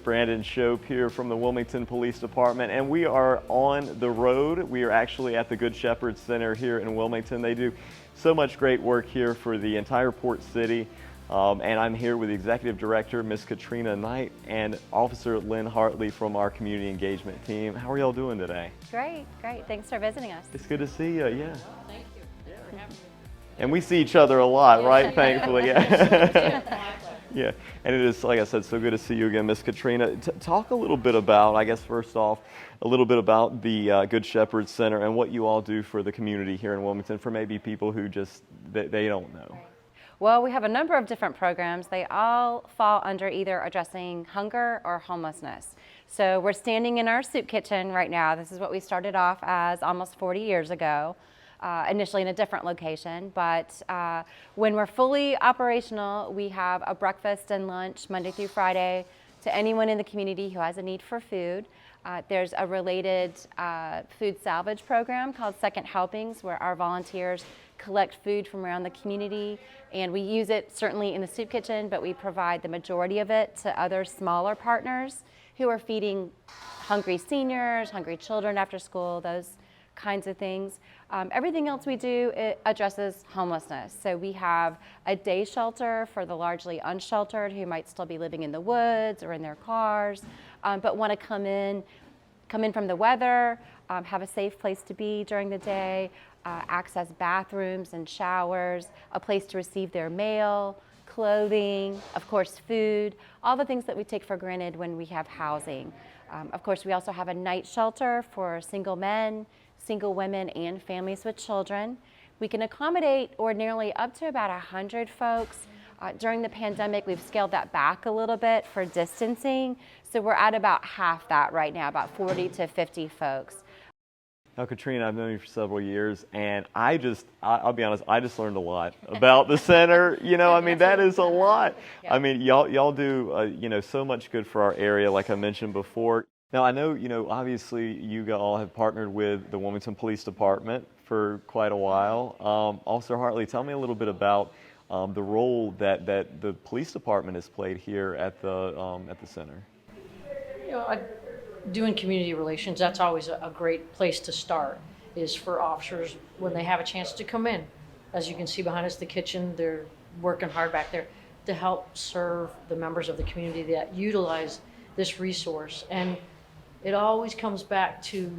Brandon Shope here from the Wilmington Police Department, and we are on the road. We are actually at the Good Shepherd Center here in Wilmington. They do so much great work here for the entire Port City. And I'm here with the Executive Director, Miss Katrina Knight, and Officer Lynn Hartley from our Community Engagement team. How are y'all doing today? Great, great. Thanks for visiting us. It's good to see you, yeah. Thank you for having me. And we see each other a lot, right? Yeah. Thankfully, yeah. Yeah, and it is, like I said, so good to see you again, Miss Katrina. Talk a little bit about, I guess first off, a little bit about the Good Shepherd Center and what you all do for the community here in Wilmington for maybe people who just, they don't know. Well, we have a number of different programs. They all fall under either addressing hunger or homelessness. So we're standing in our soup kitchen right now. This is what we started off as almost 40 years ago. Initially in a different location, but when we're fully operational, we have a breakfast and lunch Monday through Friday to anyone in the community who has a need for food. There's a related food salvage program called Second Helpings, where our volunteers collect food from around the community, and we use it certainly in the soup kitchen, but we provide the majority of it to other smaller partners who are feeding hungry seniors, hungry children after school, those kinds of things. Everything else we do, it addresses homelessness. So we have a day shelter for the largely unsheltered who might still be living in the woods or in their cars, but want to come in from the weather, have a safe place to be during the day, access bathrooms and showers, a place to receive their mail, clothing, of course food, all the things that we take for granted when we have housing. Of course, we also have a night shelter for single men, single women, and families with children. We can accommodate ordinarily up to about 100 folks. During the pandemic, we've scaled that back a little bit for distancing, so we're at about half that right now, about 40 to 50 folks. Now, Katrina, I've known you for several years, and I'll be honest, I just learned a lot about the center. You know, I mean, that is a lot. Yeah. I mean, y'all do, you know, so much good for our area, like I mentioned before. Now, I know, you know, obviously you all have partnered with the Wilmington Police Department for quite a while. Officer Hartley, tell me a little bit about the role that the police department has played here at the center. You know, doing community relations, that's always a great place to start, is for officers when they have a chance to come in. As you can see behind us, the kitchen, they're working hard back there to help serve the members of the community that utilize this resource. And it always comes back to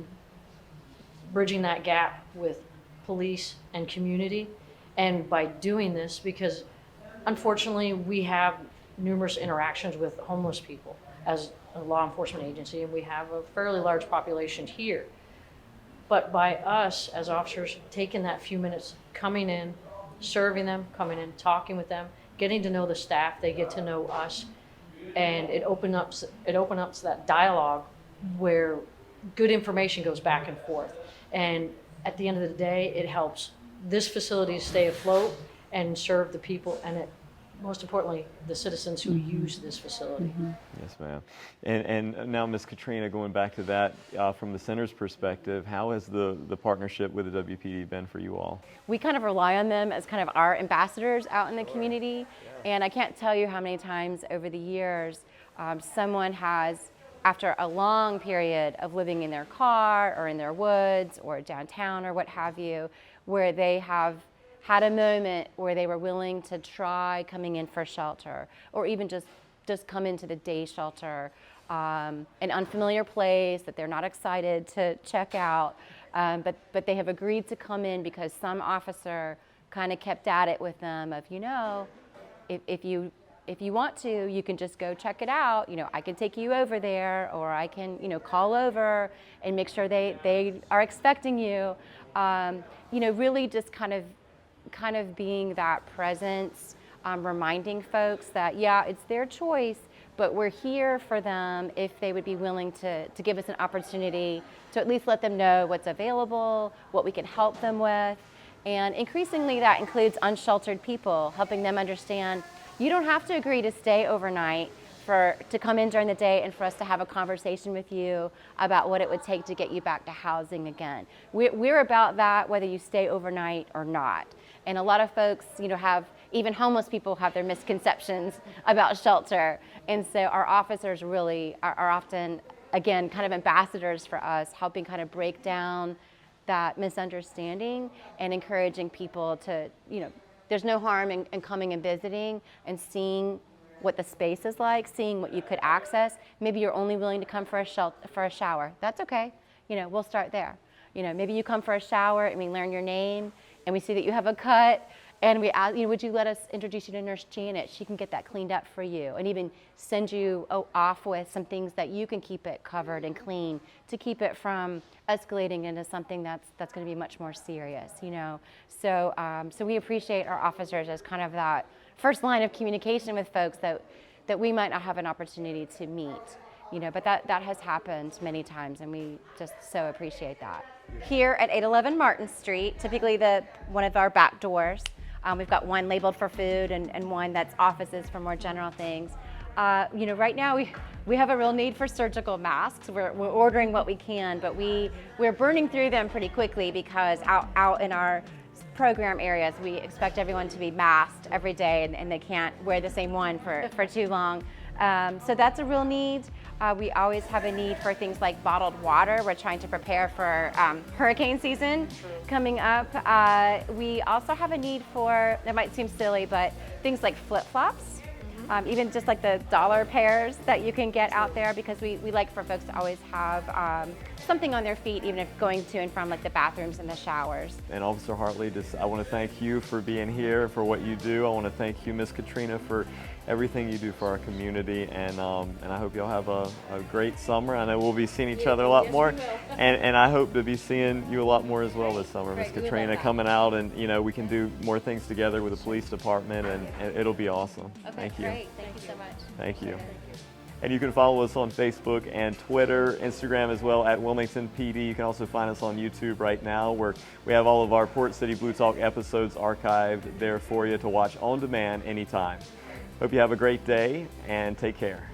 bridging that gap with police and community. And by doing this, because unfortunately we have numerous interactions with homeless people as a law enforcement agency, and we have a fairly large population here. But by us as officers taking that few minutes, coming in, serving them, coming in, talking with them, getting to know the staff, they get to know us, and it opens up that dialogue where good information goes back and forth. And at the end of the day, it helps this facility stay afloat and serve the people, and most importantly, the citizens who use this facility. Mm-hmm. Yes, ma'am. And now, Ms. Katrina, going back to that, from the center's perspective, how has the partnership with the WPD been for you all? We kind of rely on them as kind of our ambassadors out in the community, and I can't tell you how many times over the years someone has, after a long period of living in their car or in their woods or downtown or what have you, where they have had a moment where they were willing to try coming in for shelter, or even just come into the day shelter, an unfamiliar place that they're not excited to check out, but they have agreed to come in because some officer kind of kept at it with them of, you know, if you want to, you can just go check it out. You know, I can take you over there, or I can, you know, call over and make sure they are expecting you. You know, really just kind of being that presence, reminding folks that, yeah, it's their choice, but we're here for them if they would be willing to give us an opportunity to at least let them know what's available, what we can help them with. And increasingly that includes unsheltered people, helping them understand you don't have to agree to stay overnight to come in during the day and for us to have a conversation with you about what it would take to get you back to housing again. We're about that whether you stay overnight or not. And a lot of folks, even homeless people have their misconceptions about shelter. And so our officers really are often, again, kind of ambassadors for us, helping kind of break down that misunderstanding and encouraging people to, there's no harm in coming and visiting and seeing what the space is like, seeing what you could access. Maybe you're only willing to come for a shower. That's okay. We'll start there. Maybe you come for a shower and we learn your name and we see that you have a cut and we ask, would you let us introduce you to Nurse Janet? She can get that cleaned up for you and even send you off with some things that you can keep it covered and clean to keep it from escalating into something that's going to be much more serious, So we appreciate our officers as kind of that first line of communication with folks that we might not have an opportunity to meet, but that has happened many times and we just so appreciate that. Here at 811 Martin Street, typically one of our back doors, we've got one labeled for food and one that's offices for more general things. Right now we have a real need for surgical masks. We're ordering what we can, but we're burning through them pretty quickly because out in our program areas, we expect everyone to be masked every day and they can't wear the same one for too long. So that's a real need. We always have a need for things like bottled water. We're trying to prepare for hurricane season coming up. We also have a need for, it might seem silly, but things like flip-flops. Even just like the dollar pairs that you can get out there because we like for folks to always have something on their feet, even if going to and from like the bathrooms and the showers. And Officer Hartley, I want to thank you for being here, for what you do. I want to thank you, Miss Katrina, for everything you do for our community, and I hope y'all have a great summer. I know we'll be seeing each other a lot more, and I hope to be seeing you a lot more as well this summer, Miss Katrina, coming out, and we can do more things together with the police department, and it'll be awesome. Okay, thank you. Great. Thank you so much. Thank you. And you can follow us on Facebook and Twitter, Instagram as well at Wilmington PD. You can also find us on YouTube right now where we have all of our Port City Blue Talk episodes archived there for you to watch on demand anytime. Hope you have a great day and take care.